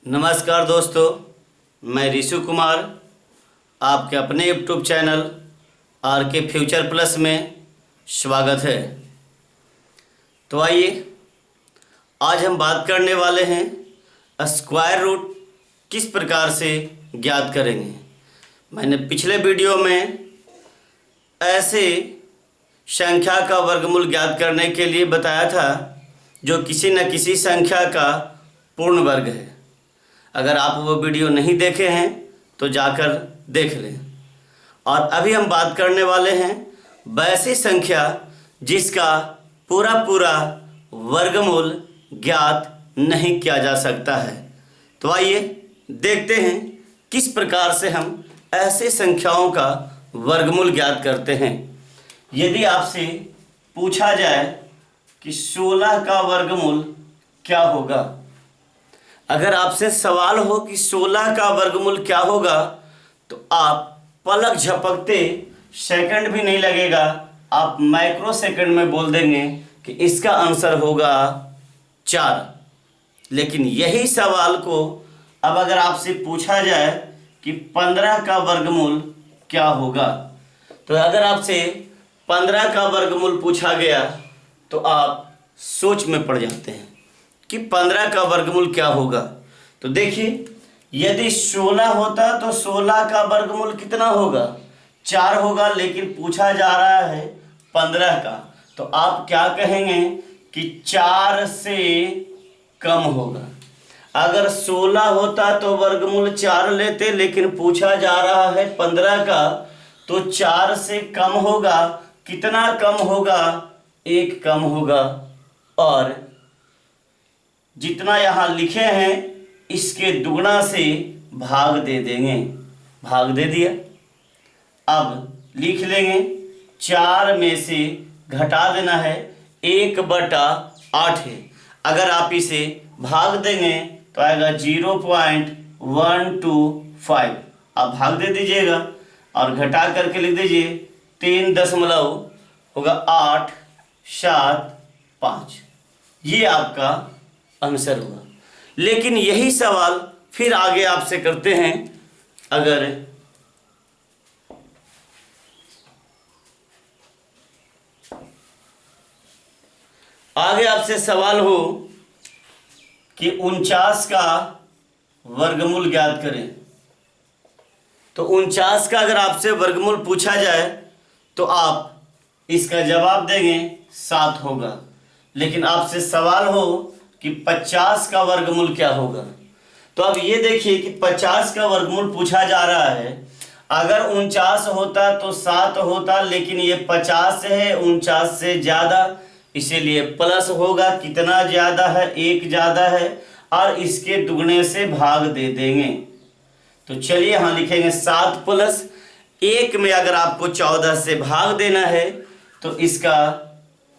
नमस्कार दोस्तों, मैं ऋषु कुमार आपके अपने यूट्यूब चैनल आर के फ्यूचर प्लस में स्वागत है। तो आइए आज हम बात करने वाले हैं स्क्वायर रूट किस प्रकार से ज्ञात करेंगे। मैंने पिछले वीडियो में ऐसे संख्या का वर्गमूल ज्ञात करने के लिए बताया था जो किसी न किसी संख्या का पूर्ण वर्ग है। अगर आप वो वीडियो नहीं देखे हैं तो जाकर देख लें। और अभी हम बात करने वाले हैं वैसी संख्या जिसका पूरा वर्गमूल ज्ञात नहीं किया जा सकता है। तो आइए देखते हैं किस प्रकार से हम ऐसे संख्याओं का वर्गमूल ज्ञात करते हैं। यदि आपसे पूछा जाए कि 16 का वर्गमूल क्या होगा, अगर आपसे सवाल हो कि 16 का वर्गमूल क्या होगा, तो आप पलक झपकते सेकंड भी नहीं लगेगा, आप माइक्रो सेकंड में बोल देंगे कि इसका आंसर होगा 4। लेकिन यही सवाल को अब अगर आपसे पूछा जाए कि 15 का वर्गमूल क्या होगा, तो अगर आपसे 15 का वर्गमूल पूछा गया तो आप सोच में पड़ जाते हैं कि 15 का वर्गमूल क्या होगा। तो देखिए, यदि 16 होता तो 16 का वर्गमूल कितना होगा, 4 होगा, लेकिन पूछा जा रहा है 15 का, तो आप क्या कहेंगे कि 4 से कम होगा। अगर 16 होता तो वर्गमूल 4 लेते, लेकिन पूछा जा रहा है 15 का, तो 4 से कम होगा। कितना कम होगा, 1 कम होगा। और जितना यहाँ लिखे हैं इसके दुगना से भाग दे देंगे, भाग दे दिया। अब लिख लेंगे 4 में से घटा देना है, 1/8 है। अगर आप इसे भाग देंगे तो आएगा 0.125। आप भाग दे दीजिएगा और घटा करके लिख दीजिए 3.875। ये आपका आंसर हुआ। लेकिन यही सवाल फिर आगे आपसे करते हैं। अगर आगे आपसे सवाल हो कि 49 का वर्गमूल ज्ञात करें, तो 49 का अगर आपसे वर्गमूल पूछा जाए तो आप इसका जवाब देंगे 7 होगा। लेकिन आपसे सवाल हो कि 50 का वर्गमूल क्या होगा, तो अब ये देखिए कि 50 का वर्गमूल पूछा जा रहा है। अगर 49 होता तो 7 होता, लेकिन ये 50 है, 49 से ज़्यादा, इसीलिए प्लस होगा। कितना ज़्यादा है, 1 ज़्यादा है, और इसके दुगने से भाग दे देंगे। तो चलिए यहाँ लिखेंगे 7 प्लस 1 में अगर आपको 14 से भाग देना है तो इसका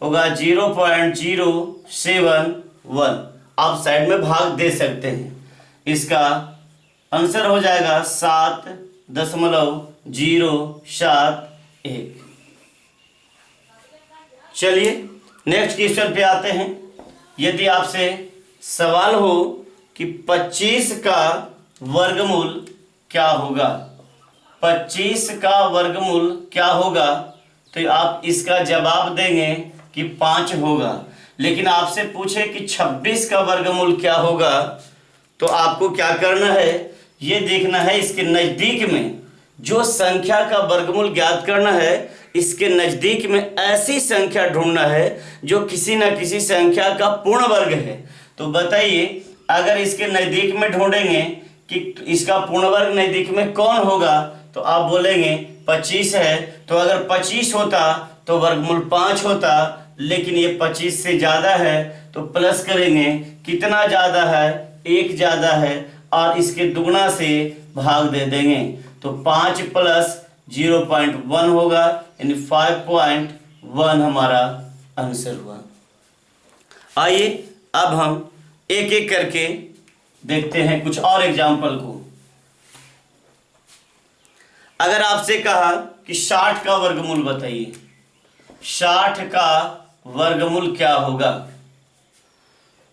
होगा 0.071। आप साइड में भाग दे सकते हैं। इसका आंसर हो जाएगा 7.071। चलिए नेक्स्ट क्वेश्चन पे आते हैं। यदि आपसे सवाल हो कि 25 का वर्गमूल क्या होगा, 25 का वर्गमूल क्या होगा, तो आप इसका जवाब देंगे कि 5 होगा। लेकिन आपसे पूछे कि 26 का वर्गमूल क्या होगा, तो आपको क्या करना है, ये देखना है इसके नज़दीक में जो संख्या का वर्गमूल ज्ञात करना है, इसके नज़दीक में ऐसी संख्या ढूंढना है जो किसी न किसी संख्या का पूर्ण वर्ग है। तो बताइए, अगर इसके नज़दीक में ढूंढेंगे कि इसका पूर्ण वर्ग नज़दीक में कौन होगा, तो आप बोलेंगे 25 है। तो अगर 25 होता तो वर्गमूल 5 होता, लेकिन ये 25 से ज़्यादा है तो प्लस करेंगे। कितना ज़्यादा है, 1 ज़्यादा है, और इसके दुगना से भाग दे देंगे। तो 5 प्लस 0.1 होगा, यानी 5.1 हमारा आंसर हुआ। आइए अब हम एक एक करके देखते हैं कुछ और एग्जाम्पल को। अगर आपसे कहा कि 60 का वर्गमूल बताइए, 60 का वर्गमूल क्या होगा,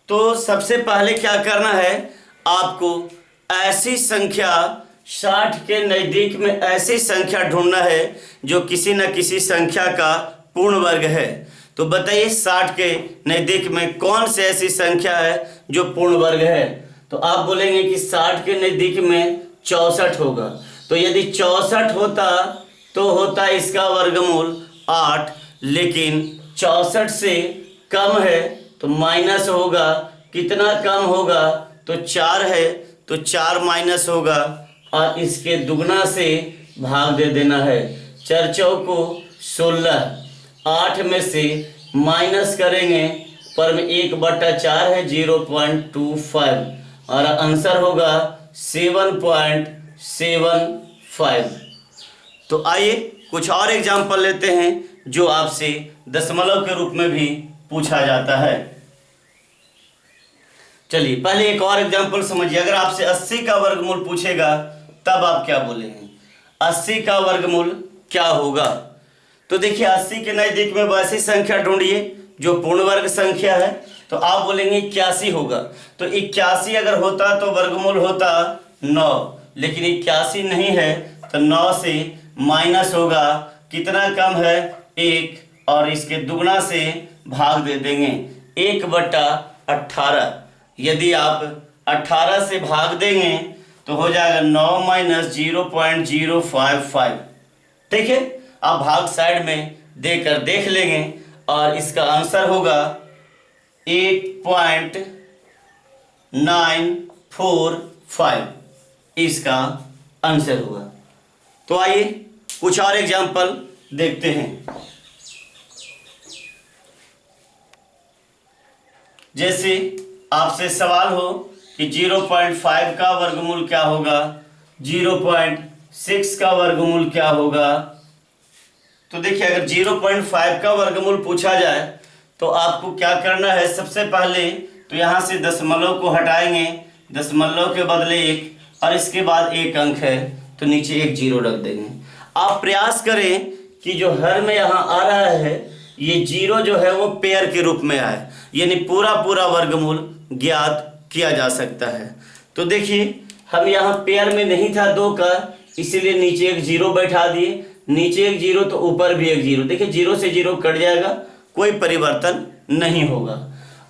तो सबसे पहले क्या करना है, आपको ऐसी संख्या 60 के नज़दीक में ऐसी संख्या ढूंढना है जो किसी न किसी संख्या का पूर्ण वर्ग है। तो बताइए 60 के नज़दीक में कौन सी ऐसी संख्या है जो पूर्ण वर्ग है। तो आप बोलेंगे कि 60 के नज़दीक में 64 होगा। तो यदि 64 होता तो होता इसका वर्गमूल 8, लेकिन 64 से कम है तो माइनस होगा। कितना कम होगा? तो 4 है तो 4 माइनस होगा और इसके दुगना से भाग दे देना है। 4 चौको 16, 8 में से माइनस करेंगे पर में 1/4 है 0.25 और आंसर होगा 7.75। तो आइए कुछ और एग्जाम्पल लेते हैं जो आपसे दशमलव के रूप में भी पूछा जाता है। चलिए पहले एक और एग्जाम्पल समझिए। अगर आपसे 80 का वर्गमूल पूछेगा तब आप क्या बोलेंगे? 80 का वर्गमूल क्या होगा? तो देखिए 80 के नज़दीक में वैसी संख्या ढूंढिए जो पूर्ण वर्ग संख्या है। तो आप बोलेंगे 81 होगा। तो 81 अगर होता तो वर्गमूल होता 9, लेकिन 81 नहीं है तो 9 से माइनस होगा। कितना कम है? 1 और इसके दुगना से भाग दे देंगे 1/18। यदि आप 18 से भाग देंगे तो हो जाएगा 9 माइनस 0.055। ठीक है, आप भाग साइड में देकर देख लेंगे और इसका आंसर होगा 8.945। इसका आंसर हुआ। तो आइए कुछ और एग्जाम्पल देखते हैं। जैसे आपसे सवाल हो कि 0.5 का वर्गमूल क्या होगा, 0.6 का वर्गमूल क्या होगा। तो देखिए अगर 0.5 का वर्गमूल पूछा जाए तो आपको क्या करना है? सबसे पहले तो यहाँ से दशमलव को हटाएंगे, दशमलव के बदले 1 और इसके बाद एक अंक है तो नीचे एक 0 रख देंगे। आप प्रयास करें कि जो हर में यहाँ आ रहा है ये 0 जो है वो पेयर के रूप में आए, यानी पूरा वर्गमूल ज्ञात किया जा सकता है। तो देखिए हम यहाँ पेयर में नहीं था 2 का, इसीलिए नीचे एक 0 बैठा दिए। नीचे एक 0 तो ऊपर भी एक 0। देखिए 0 से 0 कट जाएगा, कोई परिवर्तन नहीं होगा।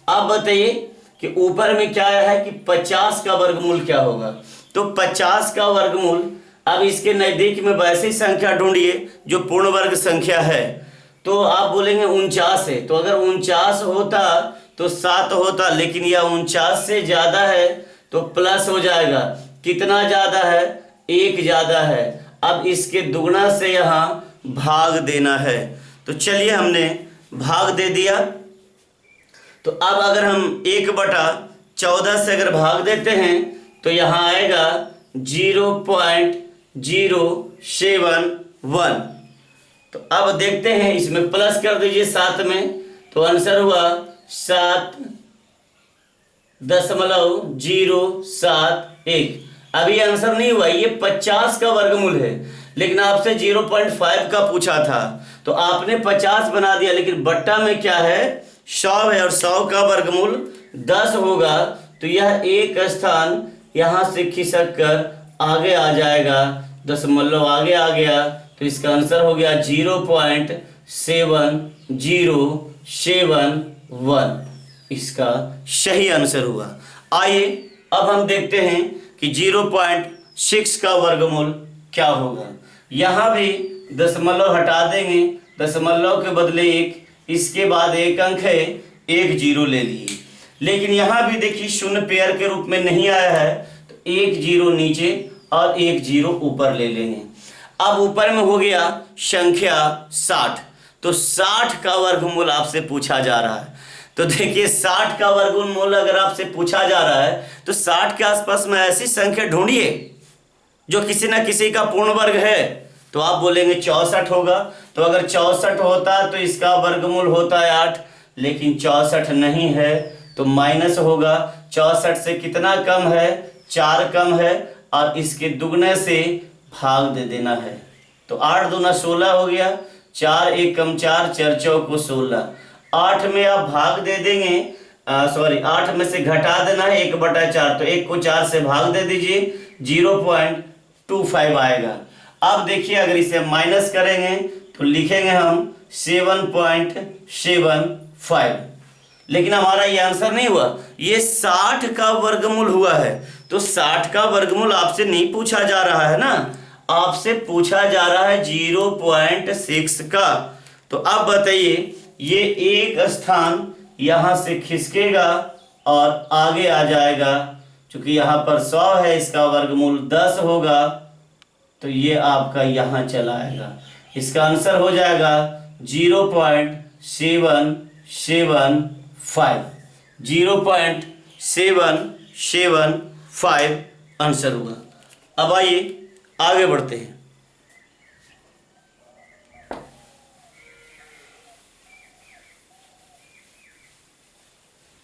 अब बताइए कि ऊपर में क्या है कि 50 का वर्गमूल क्या होगा। तो 50 का वर्गमूल, अब इसके नज़दीक में वैसी संख्या ढूंढिए जो पूर्ण वर्ग संख्या है। तो आप बोलेंगे 49 है। तो अगर 49 होता तो 7 होता, लेकिन यह 49 से ज़्यादा है तो प्लस हो जाएगा। कितना ज़्यादा है? 1 ज़्यादा है। अब इसके दुगना से यहाँ भाग देना है। तो चलिए हमने भाग दे दिया। तो अब अगर हम 1/14 से अगर भाग देते हैं तो यहाँ आएगा 0.071। तो अब देखते हैं, इसमें प्लस कर दीजिए 7 में, तो आंसर हुआ 7.071। अभी आंसर नहीं हुआ, ये 50 का वर्गमूल है, लेकिन आपसे 0.5 का पूछा था तो आपने 50 बना दिया, लेकिन बट्टा में क्या है? 100 है और 100 का वर्गमूल 10 होगा। तो यह एक स्थान यहाँ से खिसक कर आगे आ जाएगा, दशमलव आगे आ गया, तो इसका आंसर हो गया 0.7071। इसका सही आंसर हुआ। आइए अब हम देखते हैं कि 0.6 का वर्गमूल क्या होगा। यहाँ भी दशमलव हटा देंगे, दशमलव के बदले 1, इसके बाद एक अंक है, एक 0 ले लिए। लेकिन यहाँ भी देखिए शून्य पेयर के रूप में नहीं आया है, तो एक 0 नीचे और एक 0 ऊपर ले लेंगे। अब ऊपर में हो गया संख्या 60। तो 60 का वर्गमूल आपसे पूछा जा रहा है। तो देखिए 60 का वर्गमूल अगर आपसे पूछा जा रहा है तो 60 के आसपास में ऐसी संख्या ढूंढिए जो किसी न किसी का पूर्ण वर्ग है। तो आप बोलेंगे 64 होगा। तो अगर 64 होता तो इसका वर्गमूल होता है 8, लेकिन 64 नहीं है तो माइनस होगा। 64 से कितना कम है? 4 कम है और इसके दुगने से भाग दे देना है। तो 8 दूना 16 हो गया, 4 1 कम 4, 4 चौको 16। 8 में आप भाग दे देंगे सॉरी 8 में से घटा देना है 1/4, तो 1 को 4 से भाग दे दीजिए, 0.25 आएगा। अब देखिए अगर इसे माइनस करेंगे तो लिखेंगे हम 7.75, लेकिन हमारा ये आंसर नहीं हुआ, ये 60 का वर्गमूल हुआ है। तो 60 का वर्गमूल आपसे नहीं पूछा जा रहा है ना, आपसे पूछा जा रहा है 0.6 का। तो अब बताइए, ये एक स्थान यहां से खिसकेगा और आगे आ जाएगा, क्योंकि यहां पर 100 है, इसका वर्गमूल 10 होगा, तो ये आपका यहां चला आएगा। इसका आंसर हो जाएगा 0.775, 0.775 आंसर होगा। अब आइए आगे बढ़ते हैं।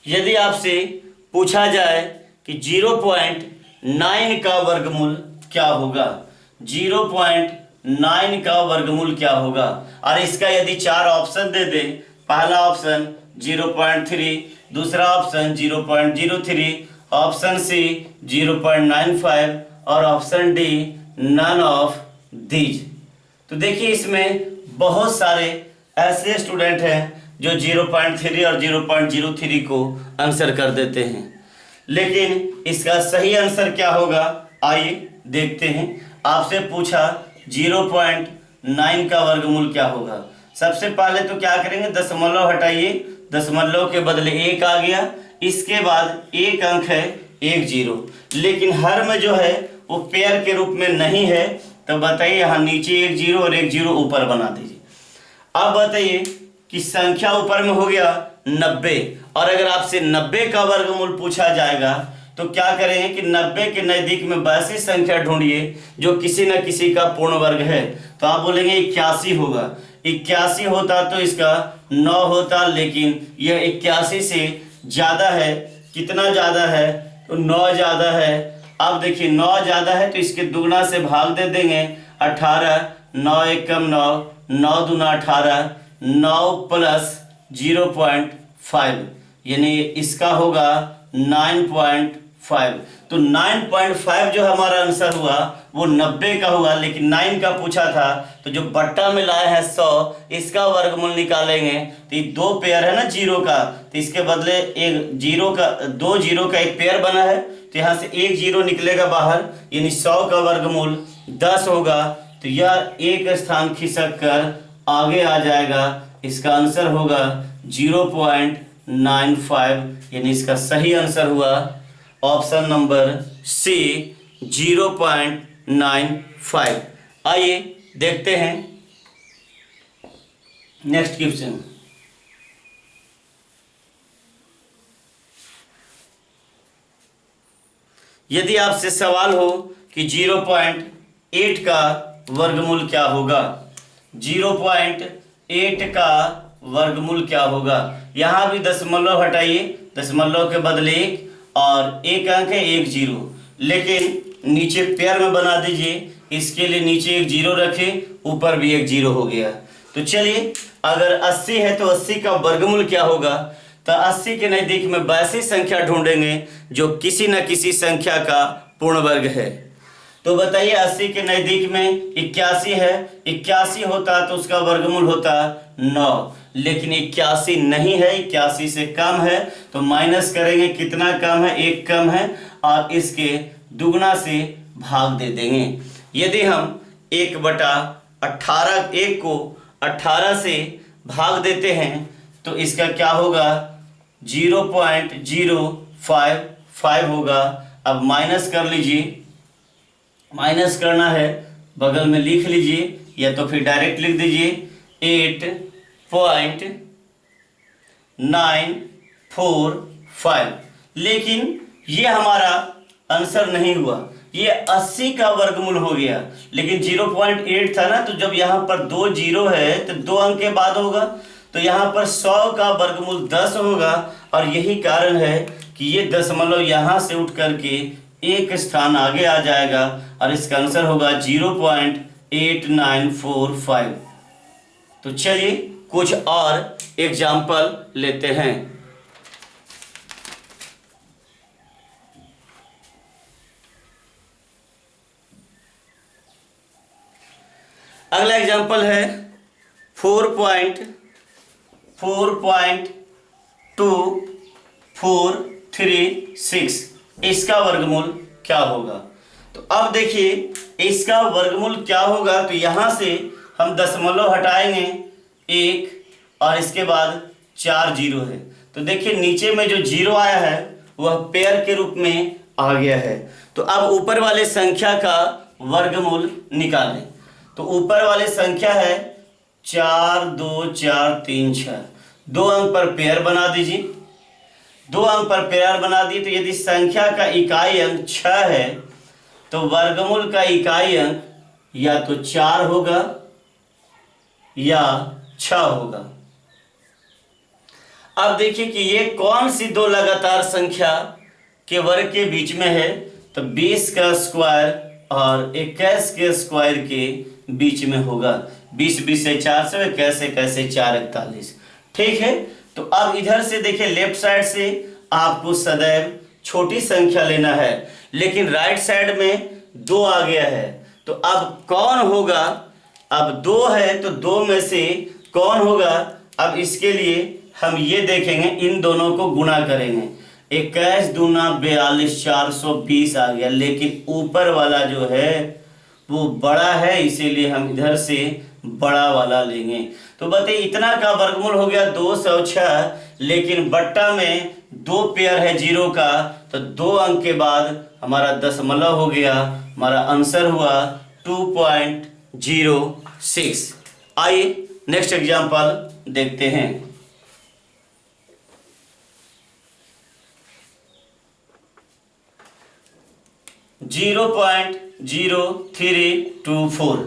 यदि आपसे पूछा जाए कि 0.9 का वर्गमूल क्या होगा, 0.9 का वर्गमूल क्या होगा, और इसका यदि 4 ऑप्शन दे दे, पहला ऑप्शन 0.3, दूसरा ऑप्शन 0.03, ऑप्शन सी 0.95 और option D none of these. तो देखिए इसमें बहुत सारे ऐसे स्टूडेंट हैं जो 0.3 और 0.03 को आंसर कर देते हैं, लेकिन इसका सही आंसर क्या होगा, आइए देखते हैं। आपसे पूछा 0.9 का वर्गमूल क्या होगा। सबसे पहले तो क्या करेंगे, दशमलव हटाइए, दशमलव के बदले 1 आ गया, इसके बाद एक अंक है 1 0, लेकिन हर में जो है वो पेयर के रूप में नहीं है, तो बताइए यहाँ नीचे 1 0 और 1 0 ऊपर बना दीजिए। अब बताइए कि संख्या ऊपर में हो गया 90, और अगर आपसे 90 का वर्गमूल पूछा जाएगा तो क्या करेंगे कि 90 के नज़दीक में वैसी संख्या ढूंढिए जो किसी न किसी का पूर्ण वर्ग है। तो आप बोलेंगे 81 होगा, 81 होता तो इसका 9 होता, लेकिन यह 81 से ज़्यादा है। कितना ज़्यादा है, तो 9 ज़्यादा है। अब देखिए 9 ज़्यादा है तो इसके दुगना से भाग दे देंगे, 18, 9 एकम 9, 9 दूना 18, 9 प्लस 0.5, यानी इसका होगा 9.5। तो 9.5 जो हमारा आंसर हुआ वो 90 का हुआ, लेकिन 9 का पूछा था, तो जो बट्टा में लाया है 100, इसका वर्गमूल निकालेंगे तो ये 2 पेयर है ना जीरो का, तो इसके बदले एक जीरो का, 2 जीरो का एक पेयर बना है, तो यहाँ से 1 0 निकलेगा बाहर, यानी 100 का वर्गमूल 10 होगा। तो यह एक स्थान खिसक कर आगे आ जाएगा, इसका आंसर होगा 0.95, यानी इसका सही आंसर हुआ ऑप्शन नंबर सी 0.95। आइए देखते हैं नेक्स्ट क्वेश्चन। यदि आपसे सवाल हो कि 0.8 का वर्गमूल क्या होगा, 0.8 का वर्गमूल क्या होगा, यहाँ भी दशमलव हटाइए, दशमलव के बदले 1 और एक अंक है 1 0, लेकिन नीचे पेयर में बना दीजिए, इसके लिए नीचे 1 0 रखें, ऊपर भी 1 0 हो गया। तो चलिए अगर 80 है तो 80 का वर्गमूल क्या होगा, तो 80 के नज़दीक में वैसी संख्या ढूंढेंगे जो किसी न किसी संख्या का पूर्ण वर्ग है। तो बताइए 80 के नज़दीक में 81 है, 81 होता तो उसका वर्गमूल होता 9, लेकिन 81 नहीं है, 81 से कम है, तो माइनस करेंगे, कितना कम है, 1 कम है, और इसके दुगना से भाग दे देंगे। यदि हम 1/18 1 को 18 से भाग देते हैं तो इसका क्या होगा, 0.055 होगा। अब माइनस कर लीजिए, माइनस करना है बगल में लिख लीजिए, या तो फिर डायरेक्ट लिख दीजिए 8.945। लेकिन ये हमारा आंसर नहीं हुआ, ये 80 का वर्गमूल हो गया, लेकिन 0.8 था ना, तो जब यहाँ पर 2 0 है तो 2 अंक के बाद होगा, तो यहाँ पर 100 का वर्गमूल 10 होगा, और यही कारण है कि ये दशमलव यहाँ से उठ करके एक स्थान आगे आ जाएगा, और इसका आंसर होगा 0.8945। तो चलिए कुछ और एग्जाम्पल लेते हैं। एग्जाम्पल है 4.2436। इसका वर्गमूल क्या होगा? तो अब देखिए इसका वर्गमूल क्या होगा, तो यहाँ से हम दशमलव हटाएंगे 1 और इसके बाद 4 जीरो है, तो देखिए नीचे में जो जीरो आया है वह पेयर के रूप में आ गया है। तो अब ऊपर वाले संख्या का वर्गमूल निकालें। तो ऊपर वाली संख्या है 4 2 4 3 6, 2 अंक पर पेयर बना दीजिए। 2 अंक पर पेयर बना दिए तो यदि संख्या का इकाई अंक 6 है तो वर्गमूल का इकाई अंक या तो 4 होगा या 6 होगा। अब देखिए कि ये कौन सी दो लगातार संख्या के वर्ग के बीच में है, तो 20 का स्क्वायर और 21 के स्क्वायर के बीच में होगा। 20 20 से 400, 21 21 से 4 41। ठीक है, तो अब इधर से देखिए लेफ्ट साइड से आपको सदैव छोटी संख्या लेना है, लेकिन राइट साइड में 2 आ गया है, तो अब कौन होगा? अब 2 है तो 2 में से कौन होगा? अब इसके लिए हम ये देखेंगे, इन दोनों को गुणा करेंगे। 21 दूना 42, 420 आ गया, लेकिन ऊपर वाला जो है वो बड़ा है, इसीलिए हम इधर से बड़ा वाला लेंगे। तो बताइए इतना का वर्गमूल हो गया 206, लेकिन बट्टा में 2 पेयर है जीरो का, तो 2 अंक के बाद हमारा दशमलव हो गया, हमारा आंसर हुआ 2.06। आइए नेक्स्ट एग्जांपल देखते हैं। 0.0324,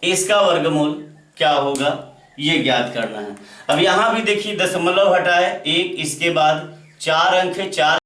इसका वर्गमूल क्या होगा ये ज्ञात करना है। अब यहाँ भी देखिए दशमलव हटाए 1, इसके बाद 4 अंक है, 4